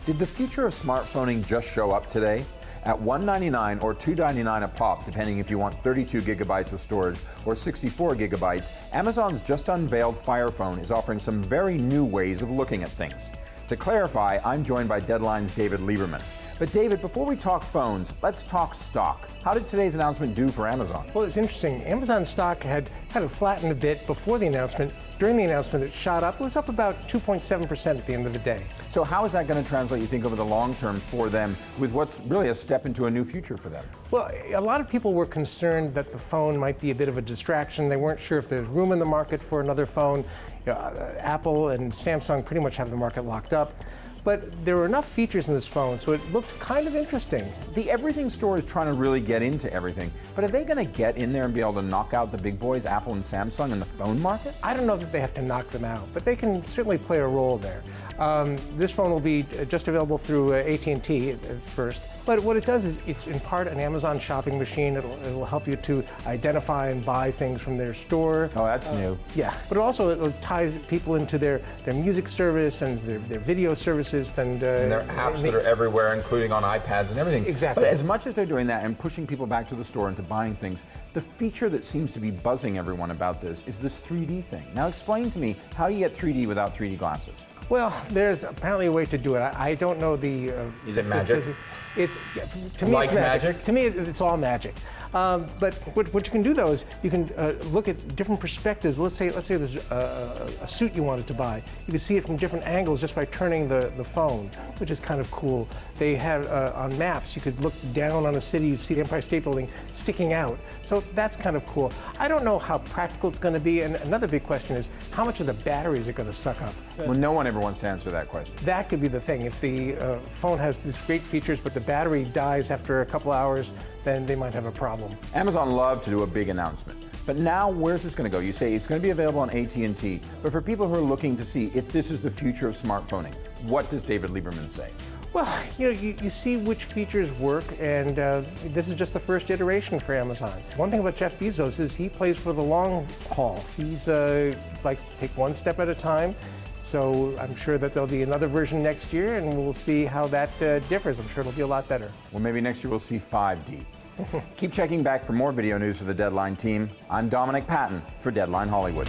Did the future of smartphoning just show up today? At $199 or $299 a pop, depending if you want 32 gigabytes of storage or 64 gigabytes, Amazon's just unveiled Fire Phone is offering some very new ways of looking at things. To clarify, I'm joined by Deadline's David Lieberman. But David, before we talk phones, let's talk stock. How did today's announcement do for Amazon? Well, it's interesting. Amazon stock had kind of flattened a bit before the announcement. During the announcement, it shot up. It was up about 2.7% at the end of the day. So how is that going to translate, you think, over the long term for them with what's really a step into a new future for them? Well, a lot of people were concerned that the phone might be a bit of a distraction. They weren't sure if there's room in the market for another phone. Apple and Samsung pretty much have the market locked up. But there were enough features in this phone, so it looked kind of interesting. The Everything Store is trying to really get into everything, but are they going to get in there and be able to knock out the big boys, Apple and Samsung, in the phone market? I don't know that they have to knock them out, but they can certainly play a role there. This phone will be just available through AT&T at first, but what it does is it's in part an Amazon shopping machine. It'll help you to identify and buy things from their store. Oh, that's new. Yeah, but it ties people into their music service and their video services. And there are apps that are everywhere, including on iPads and everything. Exactly. But as much as they're doing that and pushing people back to the store and to buying things, the feature that seems to be buzzing everyone about this is this 3D thing. Now explain to me, how do you get 3D without 3D glasses? Well, there's apparently a way to do it. I don't know the... Is it magic? To me, like it's magic. magic. To me, it's all magic. But what you can do, though, is you can look at different perspectives. Let's say there's a suit you wanted to buy. You can see it from different angles just by turning the phone, which is kind of cool. They have, on maps, you could look down on a city, you'd see the Empire State Building sticking out. So that's kind of cool. I don't know how practical it's going to be, and another big question is, how much of the battery is it going to suck up? Well, no one ever wants to answer that question. That could be the thing. If the phone has these great features, but the battery dies after a couple hours, then they might have a problem. Amazon loved to do a big announcement. But now, where's this going to go? You say it's going to be available on AT&T, but for people who are looking to see if this is the future of smartphoning, what does David Lieberman say? Well, you see which features work, and this is just the first iteration for Amazon. One thing about Jeff Bezos is he plays for the long haul. He's likes to take one step at a time. So I'm sure that there'll be another version next year, and we'll see how that differs. I'm sure it'll be a lot better. Well, maybe next year we'll see 5D. Keep checking back for more video news for the Deadline team. I'm Dominic Patton for Deadline Hollywood.